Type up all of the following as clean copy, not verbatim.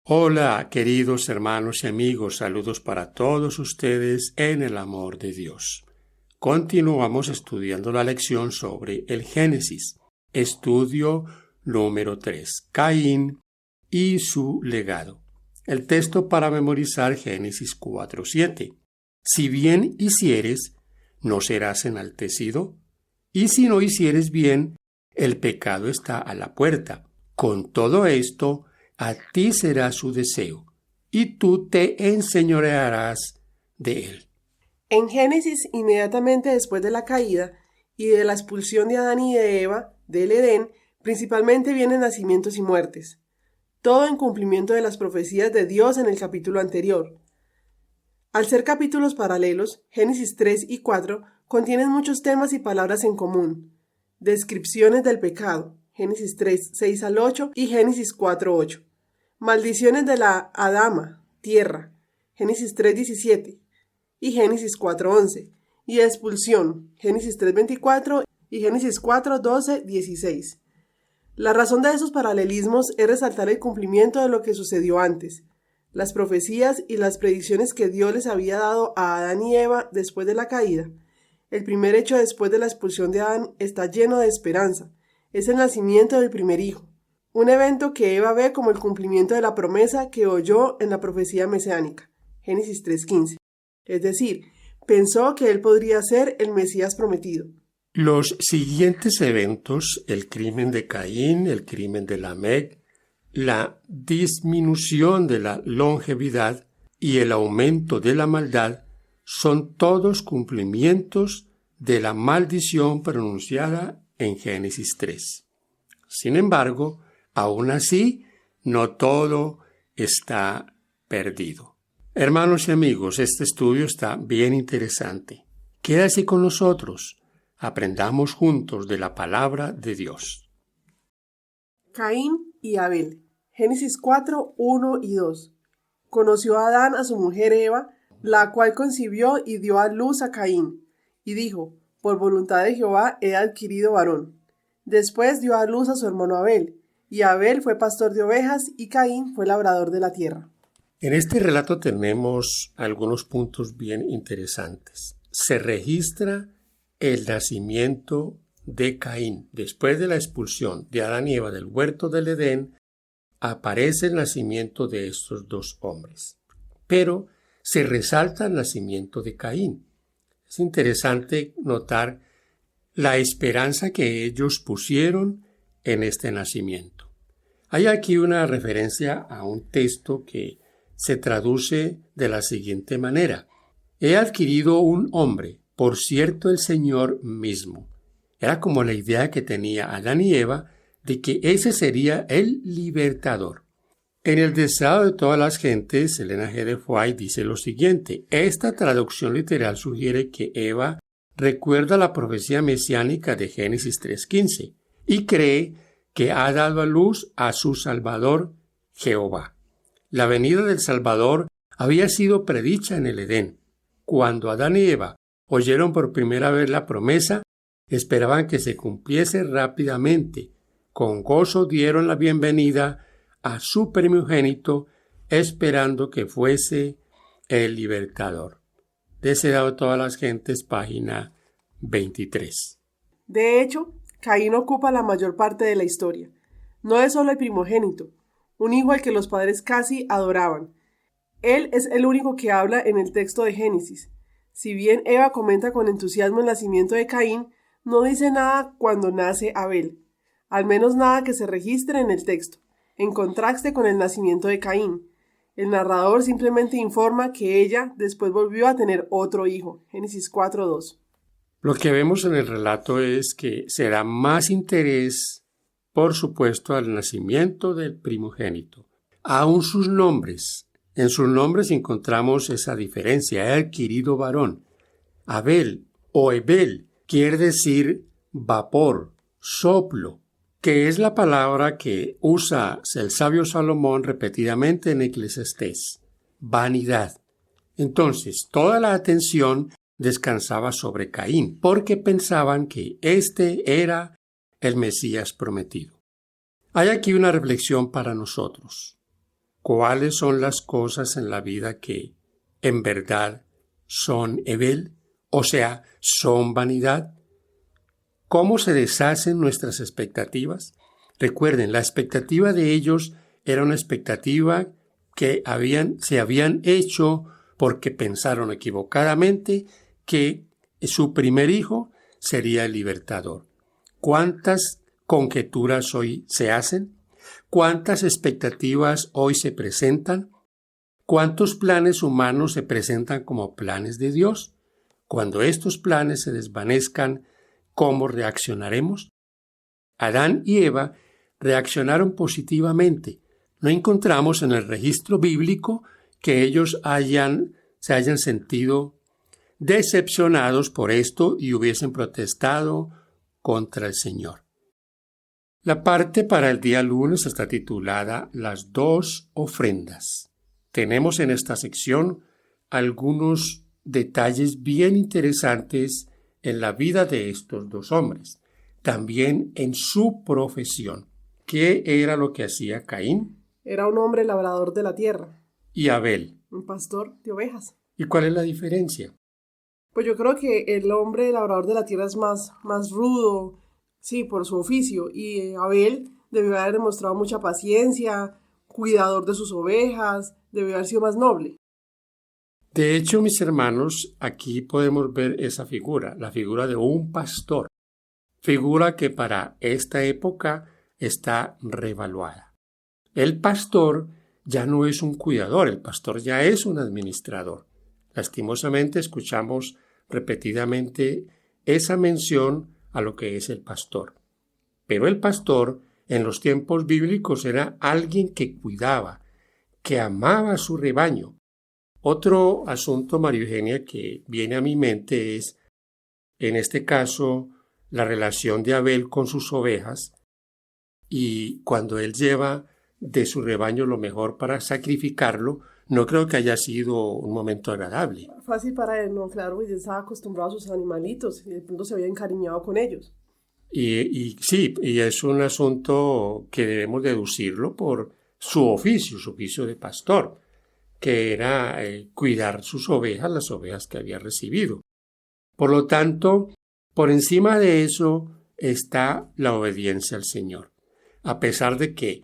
Hola, queridos hermanos y amigos, saludos para todos ustedes en el amor de Dios. Continuamos estudiando la lección sobre el Génesis, estudio número 3, Caín y su legado. El texto para memorizar Génesis 4:7. Si bien hicieres, no serás enaltecido, y si no hicieres bien, el pecado está a la puerta. Con todo esto, a ti será su deseo, y tú te enseñorearás de él. En Génesis, inmediatamente después de la caída y de la expulsión de Adán y de Eva del Edén, principalmente vienen nacimientos y muertes. Todo en cumplimiento de las profecías de Dios en el capítulo anterior. Al ser capítulos paralelos, Génesis 3 y 4 contienen muchos temas y palabras en común. Descripciones del pecado, Génesis 3, 6 al 8 y Génesis 4, 8. Maldiciones de la Adama, tierra, Génesis 3, 17 y Génesis 4, 11. Y expulsión, Génesis 3, 24 y Génesis 4, 12, 16. La razón de esos paralelismos es resaltar el cumplimiento de lo que sucedió antes, las profecías y las predicciones que Dios les había dado a Adán y Eva después de la caída. El primer hecho después de la expulsión de Adán está lleno de esperanza. Es el nacimiento del primer hijo, un evento que Eva ve como el cumplimiento de la promesa que oyó en la profecía mesiánica, Génesis 3:15. Es decir, pensó que él podría ser el Mesías prometido. Los siguientes eventos, el crimen de Caín, el crimen de Lamec, la disminución de la longevidad y el aumento de la maldad, son todos cumplimientos de la maldición pronunciada en Génesis 3. Sin embargo, aún así, no todo está perdido. Hermanos y amigos, este estudio está bien interesante. Quédase con nosotros. Aprendamos juntos de la palabra de Dios. Caín y Abel. Génesis 4, 1 y 2. Conoció a Adán a su mujer Eva, la cual concibió y dio a luz a Caín, y dijo, por voluntad de Jehová he adquirido varón. Después dio a luz a su hermano Abel, y Abel fue pastor de ovejas, y Caín fue labrador de la tierra. En este relato tenemos algunos puntos bien interesantes. Se registra el nacimiento de Caín. Después de la expulsión de Adán y Eva del huerto del Edén, aparece el nacimiento de estos dos hombres. Pero se resalta el nacimiento de Caín. Es interesante notar la esperanza que ellos pusieron en este nacimiento. Hay aquí una referencia a un texto que se traduce de la siguiente manera. He adquirido un hombre, por cierto el Señor mismo. Era como la idea que tenía Adán y Eva de que ese sería el libertador. En el deseado de todas las gentes, Elena G. de Foix dice lo siguiente. Esta traducción literal sugiere que Eva recuerda la profecía mesiánica de Génesis 3:15 y cree que ha dado a luz a su Salvador, Jehová. La venida del Salvador había sido predicha en el Edén. Cuando Adán y Eva oyeron por primera vez la promesa, esperaban que se cumpliese rápidamente. Con gozo dieron la bienvenida a su primogénito, esperando que fuese el libertador. Deseado todas las gentes, página 23. De hecho, Caín ocupa la mayor parte de la historia. No es solo el primogénito, un hijo al que los padres casi adoraban. Él es el único que habla en el texto de Génesis. Si bien Eva comenta con entusiasmo el nacimiento de Caín, no dice nada cuando nace Abel, al menos nada que se registre en el texto, en contraste con el nacimiento de Caín. El narrador simplemente informa que ella después volvió a tener otro hijo, Génesis 4:2. Lo que vemos en el relato es que será más interés, por supuesto, al nacimiento del primogénito. Aún sus nombres. En sus nombres encontramos esa diferencia. He adquirido varón. Abel o Ebel quiere decir vapor, soplo, que es la palabra que usa el sabio Salomón repetidamente en Eclesiastés. Vanidad. Entonces, toda la atención descansaba sobre Caín, porque pensaban que éste era el Mesías prometido. Hay aquí una reflexión para nosotros. cuáles son las cosas en la vida que en verdad son Hebel, o sea, son vanidad. ¿Cómo se deshacen nuestras expectativas? Recuerden, la expectativa de ellos era una expectativa que se habían hecho porque pensaron equivocadamente que su primer hijo sería el libertador. ¿Cuántas conjeturas hoy se hacen? ¿Cuántas expectativas hoy se presentan? ¿Cuántos planes humanos se presentan como planes de Dios? Cuando estos planes se desvanezcan, ¿cómo reaccionaremos? Adán y Eva reaccionaron positivamente. No encontramos en el registro bíblico que ellos se hayan sentido decepcionados por esto y hubiesen protestado contra el Señor. La parte para el día lunes está titulada Las dos ofrendas. Tenemos en esta sección algunos detalles bien interesantes en la vida de estos dos hombres, también en su profesión. ¿Qué era lo que hacía Caín? Era un hombre labrador de la tierra. ¿Y Abel? Un pastor de ovejas. ¿Y cuál es la diferencia? Pues yo creo que el hombre labrador de la tierra es más rudo, sí, por su oficio, y Abel debió haber demostrado mucha paciencia, cuidador de sus ovejas, debió haber sido más noble. De hecho, mis hermanos, aquí podemos ver esa figura, la figura de un pastor, figura que para esta época está revaluada. El pastor ya no es un cuidador, el pastor ya es un administrador. Lastimosamente escuchamos repetidamente esa mención a lo que es el pastor. Pero el pastor en los tiempos bíblicos era alguien que cuidaba, que amaba a su rebaño. Otro asunto, María Eugenia, que viene a mi mente es, en este caso, la relación de Abel con sus ovejas y cuando él lleva de su rebaño lo mejor para sacrificarlo, no creo que haya sido un momento agradable. Fácil para él, no, claro, y él estaba acostumbrado a sus animalitos y de pronto se había encariñado con ellos. Y sí, y es un asunto que debemos deducirlo por su oficio de pastor, que era cuidar sus ovejas, las ovejas que había recibido. Por lo tanto, por encima de eso está la obediencia al Señor. A pesar de que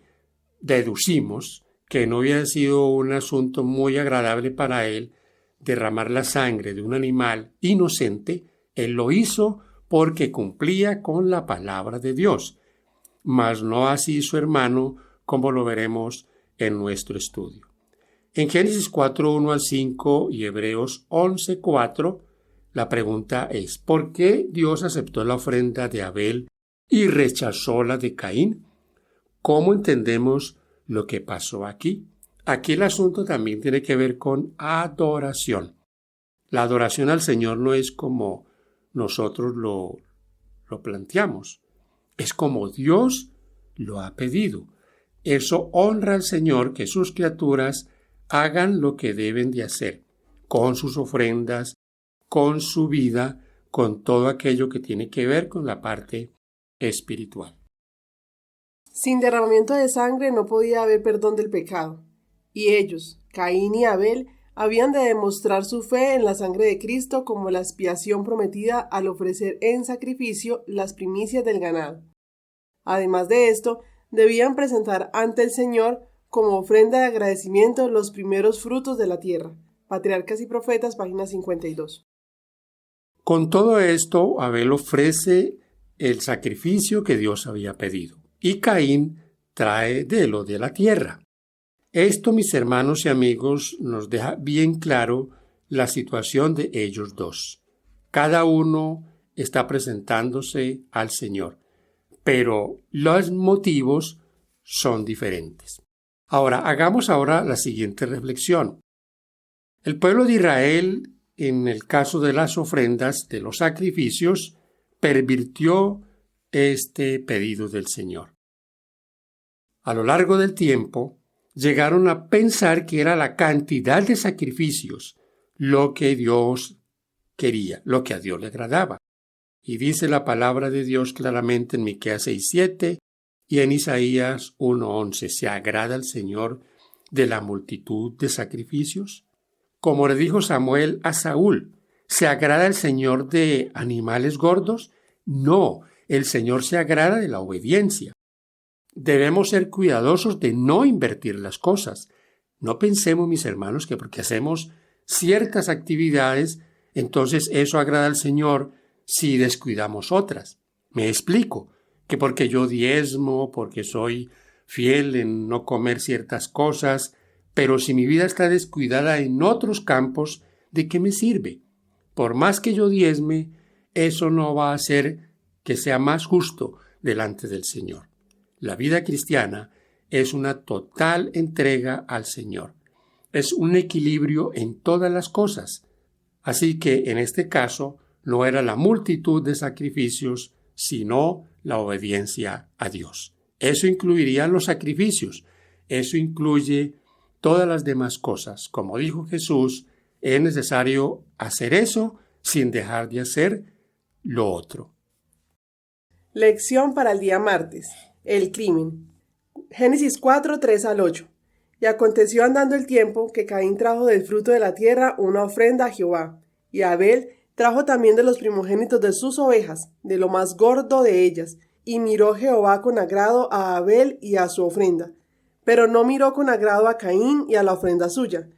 deducimos que no había sido un asunto muy agradable para él derramar la sangre de un animal inocente, él lo hizo porque cumplía con la palabra de Dios, mas no así su hermano, como lo veremos en nuestro estudio. En Génesis 4:1 al 5 y Hebreos 11:4, la pregunta es, ¿por qué Dios aceptó la ofrenda de Abel y rechazó la de Caín? ¿Cómo entendemos lo que pasó aquí? Aquí el asunto también tiene que ver con adoración. La adoración al Señor no es como nosotros lo planteamos, es como Dios lo ha pedido. Eso honra al Señor que sus criaturas hagan lo que deben de hacer, con sus ofrendas, con su vida, con todo aquello que tiene que ver con la parte espiritual. Sin derramamiento de sangre no podía haber perdón del pecado, y ellos, Caín y Abel, habían de demostrar su fe en la sangre de Cristo como la expiación prometida al ofrecer en sacrificio las primicias del ganado. Además de esto, debían presentar ante el Señor como ofrenda de agradecimiento los primeros frutos de la tierra. Patriarcas y Profetas, página 52. Con todo esto, Abel ofrece el sacrificio que Dios había pedido, y Caín trae de lo de la tierra. Esto, mis hermanos y amigos, nos deja bien claro la situación de ellos dos. Cada uno está presentándose al Señor, pero los motivos son diferentes. Hagamos ahora la siguiente reflexión. El pueblo de Israel, en el caso de las ofrendas, de los sacrificios, pervirtió este pedido del Señor. A lo largo del tiempo, llegaron a pensar que era la cantidad de sacrificios lo que Dios quería, lo que a Dios le agradaba. Y dice la palabra de Dios claramente en Miqueas 6:7 y en Isaías 1:11, se agrada al Señor de la multitud de sacrificios? Como le dijo Samuel a Saúl, ¿se agrada el Señor de animales gordos? No, el Señor se agrada de la obediencia. Debemos ser cuidadosos de no invertir las cosas. No pensemos, mis hermanos, que porque hacemos ciertas actividades, entonces eso agrada al Señor si descuidamos otras. Me explico, que porque yo diezmo, porque soy fiel en no comer ciertas cosas, pero si mi vida está descuidada en otros campos, ¿de qué me sirve? Por más que yo diezme, eso no va a hacer que sea más justo delante del Señor. La vida cristiana es una total entrega al Señor. Es un equilibrio en todas las cosas. Así que en este caso no era la multitud de sacrificios, sino la obediencia a Dios. Eso incluiría los sacrificios. Eso incluye todas las demás cosas. Como dijo Jesús, es necesario hacer eso sin dejar de hacer lo otro. Lección para el día martes. El crimen. Génesis 4, 3 al 8. Y aconteció andando el tiempo que Caín trajo del fruto de la tierra una ofrenda a Jehová, y Abel trajo también de los primogénitos de sus ovejas, de lo más gordo de ellas, y miró Jehová con agrado a Abel y a su ofrenda, pero no miró con agrado a Caín y a la ofrenda suya.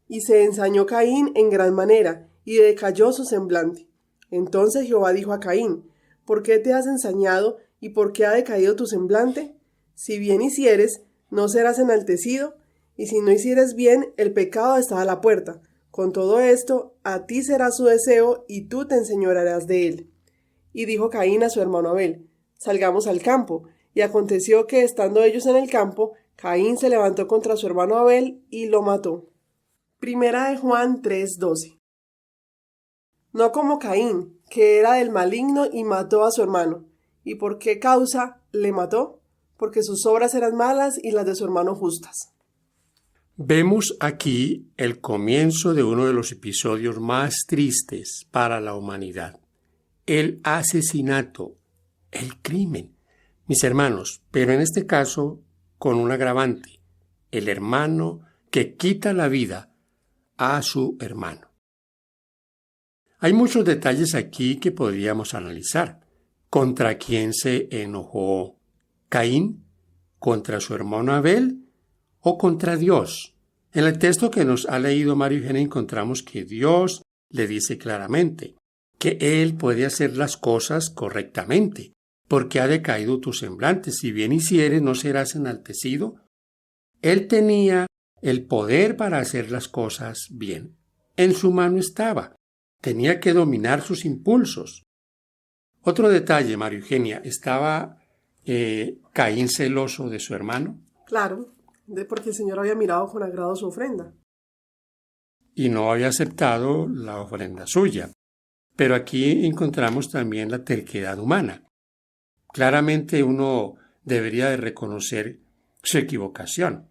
Y se ensañó Caín en gran manera, y decayó su semblante. Entonces Jehová dijo a Caín: ¿Por qué te has ensañado y por qué ha decaído tu semblante? Si bien hicieres, no serás enaltecido, y si no hicieres bien, el pecado está a la puerta. Con todo esto, a ti será su deseo, y tú te enseñorearás de él. Y dijo Caín a su hermano Abel: Salgamos al campo. Y aconteció que, estando ellos en el campo, Caín se levantó contra su hermano Abel y lo mató. Primera de Juan 3:12. No como Caín, que era del maligno y mató a su hermano. ¿Y por qué causa le mató? Porque sus obras eran malas y las de su hermano justas. Vemos aquí el comienzo de uno de los episodios más tristes para la humanidad: el asesinato, el crimen. Mis hermanos, pero en este caso con un agravante: el hermano que quita la vida a su hermano. Hay muchos detalles aquí que podríamos analizar. ¿Contra quién se enojó Caín? ¿Contra su hermano Abel o contra Dios? En el texto que nos ha leído María Eugenia encontramos que Dios le dice claramente que Él puede hacer las cosas correctamente, porque ha decaído tu semblante. Si bien hicieres, no serás enaltecido. Él tenía el poder para hacer las cosas bien. En su mano estaba. Tenía que dominar sus impulsos. Otro detalle, María Eugenia, ¿estaba Caín celoso de su hermano? Claro, porque el Señor había mirado con agrado su ofrenda. Y no había aceptado la ofrenda suya. Pero aquí encontramos también la terquedad humana. Claramente uno debería de reconocer su equivocación,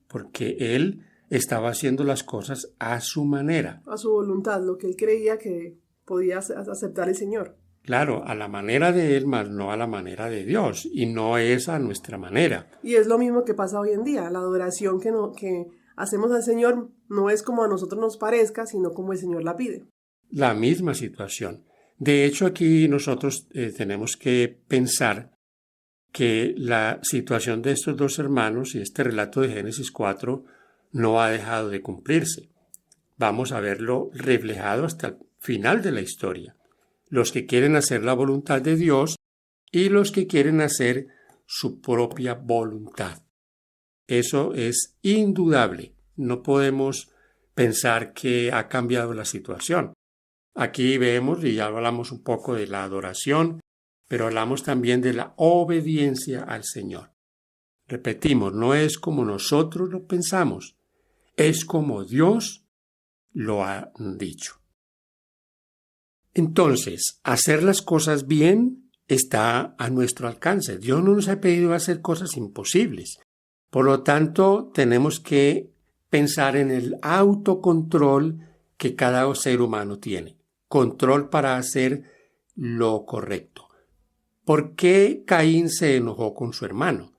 porque él estaba haciendo las cosas a su manera. A su voluntad, lo que él creía que podía aceptar el Señor. Claro, a la manera de él, mas no a la manera de Dios, y no es a nuestra manera. Y es lo mismo que pasa hoy en día. La adoración que hacemos al Señor no es como a nosotros nos parezca, sino como el Señor la pide. La misma situación. De hecho, aquí nosotros tenemos que pensar que la situación de estos dos hermanos y este relato de Génesis 4 no ha dejado de cumplirse. Vamos a verlo reflejado hasta el final de la historia. Los que quieren hacer la voluntad de Dios y los que quieren hacer su propia voluntad. Eso es indudable. No podemos pensar que ha cambiado la situación. Aquí vemos, y ya hablamos un poco de la adoración, pero hablamos también de la obediencia al Señor. Repetimos, no es como nosotros lo pensamos, es como Dios lo ha dicho. Entonces, hacer las cosas bien está a nuestro alcance. Dios no nos ha pedido hacer cosas imposibles. Por lo tanto, tenemos que pensar en el autocontrol que cada ser humano tiene. Control para hacer lo correcto. ¿Por qué Caín se enojó con su hermano?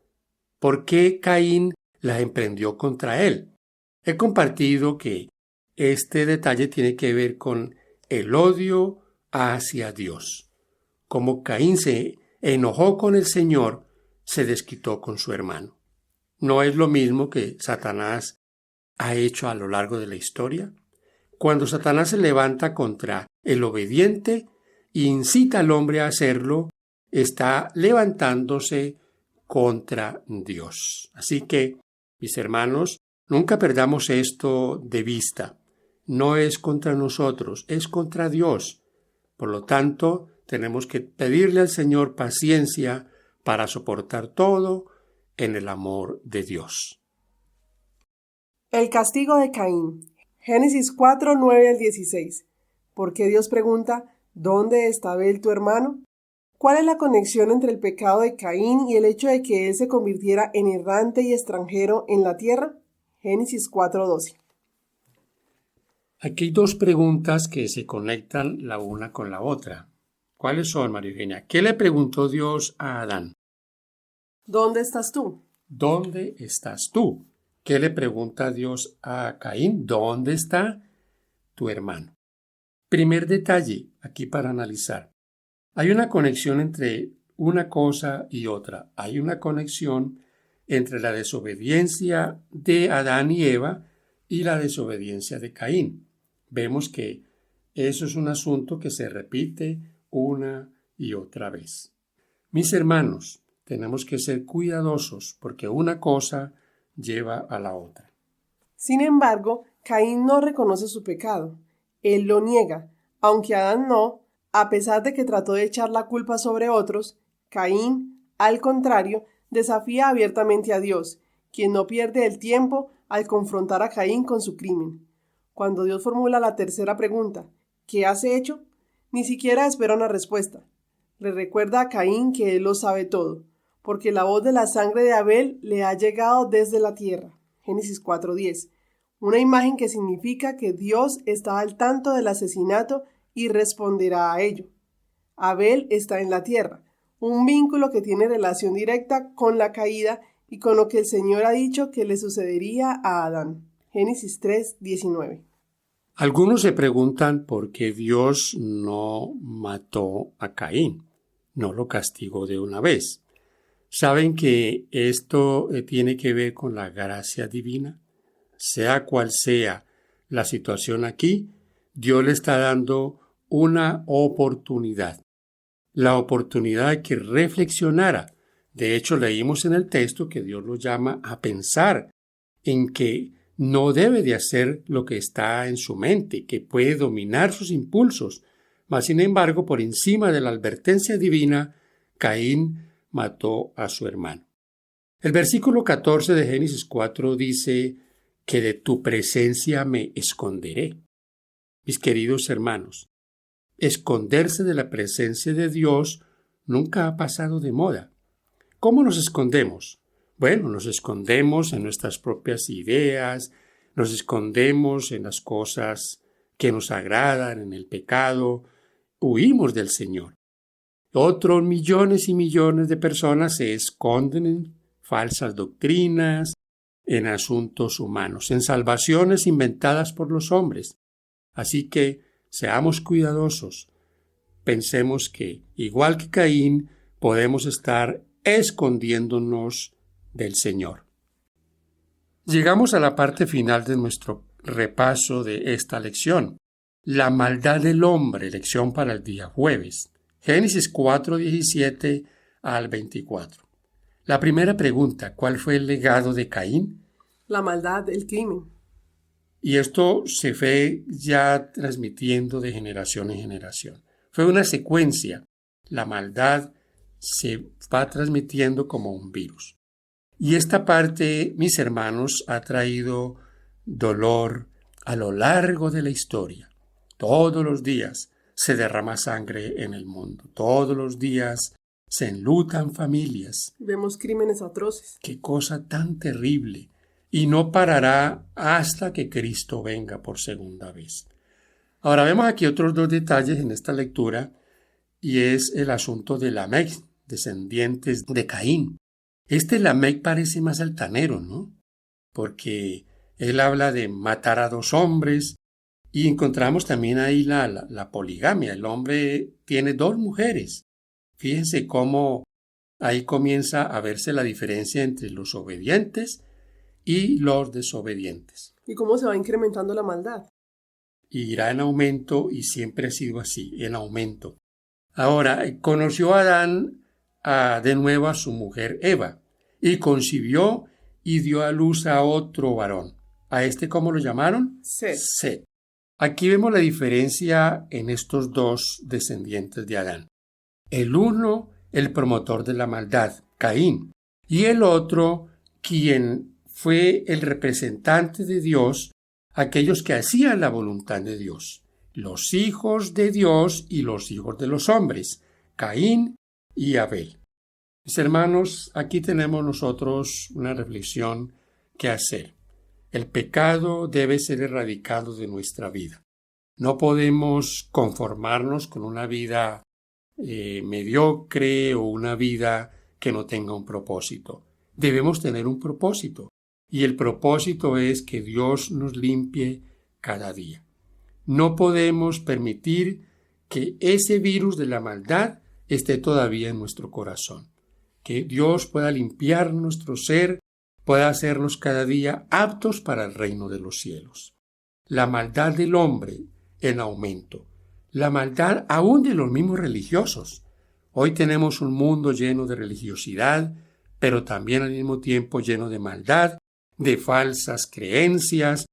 ¿Por qué Caín la emprendió contra él. He compartido que este detalle tiene que ver con el odio hacia Dios. Como Caín se enojó con el Señor, se desquitó con su hermano. ¿No es lo mismo que Satanás ha hecho a lo largo de la historia? Cuando Satanás se levanta contra el obediente e incita al hombre a hacerlo, está levantándose contra Dios. Así que, mis hermanos, nunca perdamos esto de vista. No es contra nosotros, es contra Dios. Por lo tanto, tenemos que pedirle al Señor paciencia para soportar todo en el amor de Dios. El castigo de Caín. Génesis 4, 9 al 16. ¿Por qué Dios pregunta, ¿dónde está Abel tu hermano? ¿Cuál es la conexión entre el pecado de Caín y el hecho de que él se convirtiera en errante y extranjero en la tierra? Génesis 4, 12. Aquí hay dos preguntas que se conectan la una con la otra. ¿Cuáles son, María Eugenia? ¿Qué le preguntó Dios a Adán? ¿Dónde estás tú? ¿Dónde estás tú? ¿Qué le pregunta Dios a Caín? ¿Dónde está tu hermano? Primer detalle aquí para analizar. Hay una conexión entre una cosa y otra. Hay una conexión entre la desobediencia de Adán y Eva y la desobediencia de Caín. Vemos que eso es un asunto que se repite una y otra vez. Mis hermanos, tenemos que ser cuidadosos porque una cosa lleva a la otra. Sin embargo, Caín no reconoce su pecado. Él lo niega, aunque Adán no. A pesar de que trató de echar la culpa sobre otros, Caín, al contrario, desafía abiertamente a Dios, quien no pierde el tiempo al confrontar a Caín con su crimen. Cuando Dios formula la tercera pregunta, ¿qué has hecho?, ni siquiera espera una respuesta. Le recuerda a Caín que él lo sabe todo, porque la voz de la sangre de Abel le ha llegado desde la tierra. Génesis 4:10. Una imagen que significa que Dios está al tanto del asesinato y responderá a ello. Abel está en la tierra, un vínculo que tiene relación directa con la caída y con lo que el Señor ha dicho que le sucedería a Adán. Génesis 3:19. Algunos se preguntan por qué Dios no mató a Caín, no lo castigó de una vez. ¿Saben que esto tiene que ver con la gracia divina? Sea cual sea la situación aquí, Dios le está dando una oportunidad. La oportunidad de que reflexionara. De hecho, leímos en el texto que Dios lo llama a pensar en que no debe de hacer lo que está en su mente, que puede dominar sus impulsos. Mas, sin embargo, por encima de la advertencia divina, Caín mató a su hermano. El versículo 14 de Génesis 4 dice que de tu presencia me esconderé. Mis queridos hermanos, esconderse de la presencia de Dios nunca ha pasado de moda. ¿Cómo nos escondemos? Bueno, nos escondemos en nuestras propias ideas, nos escondemos en las cosas que nos agradan, en el pecado, huimos del Señor. Otros millones y millones de personas se esconden en falsas doctrinas, en asuntos humanos, en salvaciones inventadas por los hombres. Así que seamos cuidadosos. Pensemos que, igual que Caín, podemos estar escondiéndonos del Señor. Llegamos a la parte final de nuestro repaso de esta lección. La maldad del hombre, lección para el día jueves. Génesis 4:17 al 24. La primera pregunta, ¿cuál fue el legado de Caín? La maldad, el crimen. Y esto se fue ya transmitiendo de generación en generación. Fue una secuencia. La maldad se va transmitiendo como un virus. Y esta parte, mis hermanos, ha traído dolor a lo largo de la historia. Todos los días se derrama sangre en el mundo. Todos los días se enlutan familias. Vemos crímenes atroces. Qué cosa tan terrible. Y no parará hasta que Cristo venga por segunda vez. Ahora vemos aquí otros dos detalles en esta lectura y es el asunto de Lamec, descendientes de Caín. Lamec parece más altanero, ¿no? porque él habla de matar a 2 hombres y encontramos también ahí la poligamia. El hombre tiene 2 mujeres. Fíjense cómo ahí comienza a verse la diferencia entre los obedientes y los desobedientes. ¿Y cómo se va incrementando la maldad? Y irá en aumento, y siempre ha sido así, en aumento. Ahora, conoció Adán de nuevo a su mujer Eva, y concibió y dio a luz a otro varón. ¿A este cómo lo llamaron? Set. Set. Aquí vemos la diferencia en estos 2 descendientes de Adán. El uno, el promotor de la maldad, Caín, y el otro, quien fue el representante de Dios, aquellos que hacían la voluntad de Dios, los hijos de Dios y los hijos de los hombres, Caín y Abel. Mis hermanos, aquí tenemos nosotros una reflexión que hacer. El pecado debe ser erradicado de nuestra vida. No podemos conformarnos con una vida mediocre o una vida que no tenga un propósito. Debemos tener un propósito, y el propósito es que Dios nos limpie cada día. No podemos permitir que ese virus de la maldad esté todavía en nuestro corazón. Que Dios pueda limpiar nuestro ser, pueda hacernos cada día aptos para el reino de los cielos. La maldad del hombre en aumento. La maldad aún de los mismos religiosos. Hoy tenemos un mundo lleno de religiosidad, pero también al mismo tiempo lleno de maldad, de falsas creencias,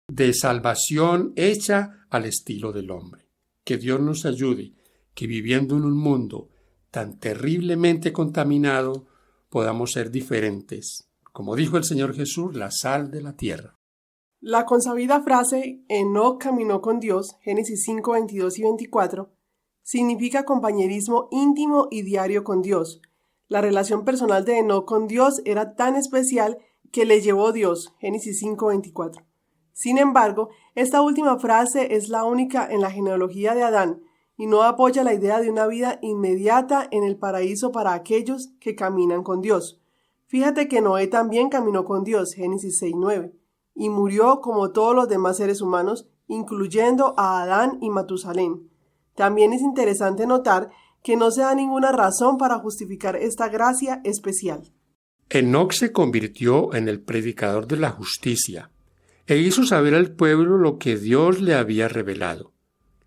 de salvación hecha al estilo del hombre. Que Dios nos ayude, que viviendo en un mundo tan terriblemente contaminado, podamos ser diferentes. Como dijo el Señor Jesús, la sal de la tierra. La consabida frase Enoc caminó con Dios, Génesis 5, 22 y 24, significa compañerismo íntimo y diario con Dios. La relación personal de Enoc con Dios era tan especial que le llevó Dios, Génesis 5, 24. Sin embargo, esta última frase es la única en la genealogía de Adán y no apoya la idea de una vida inmediata en el paraíso para aquellos que caminan con Dios. Fíjate que Noé también caminó con Dios, Génesis 6, 9. Y murió como todos los demás seres humanos, incluyendo a Adán y Matusalén. También es interesante notar que no se da ninguna razón para justificar esta gracia especial. Enoc se convirtió en el predicador de la justicia e hizo saber al pueblo lo que Dios le había revelado.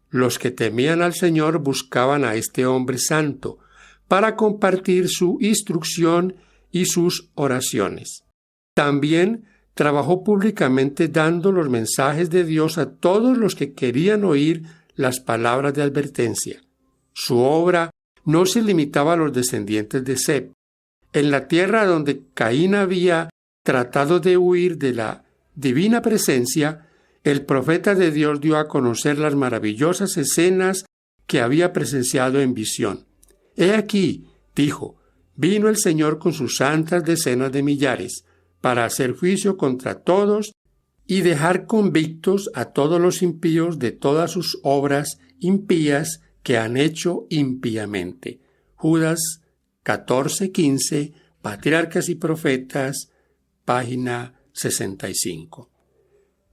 Los que temían al Señor buscaban a este hombre santo para compartir su instrucción y sus oraciones. También trabajó públicamente dando los mensajes de Dios a todos los que querían oír las palabras de advertencia. Su obra no se limitaba a los descendientes de Set. En la tierra donde Caín había tratado de huir de la divina presencia, el profeta de Dios dio a conocer las maravillosas escenas que había presenciado en visión. He aquí, dijo, vino el Señor con sus santas decenas de millares, para hacer juicio contra todos y dejar convictos a todos los impíos de todas sus obras impías que han hecho impíamente. Judas 14:15, Patriarcas y Profetas, página 65.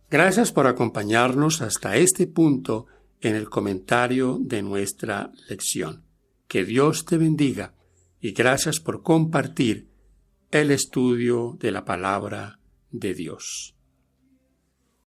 Gracias por acompañarnos hasta este punto en el comentario de nuestra lección. Que Dios te bendiga y gracias por compartir el estudio de la palabra de Dios.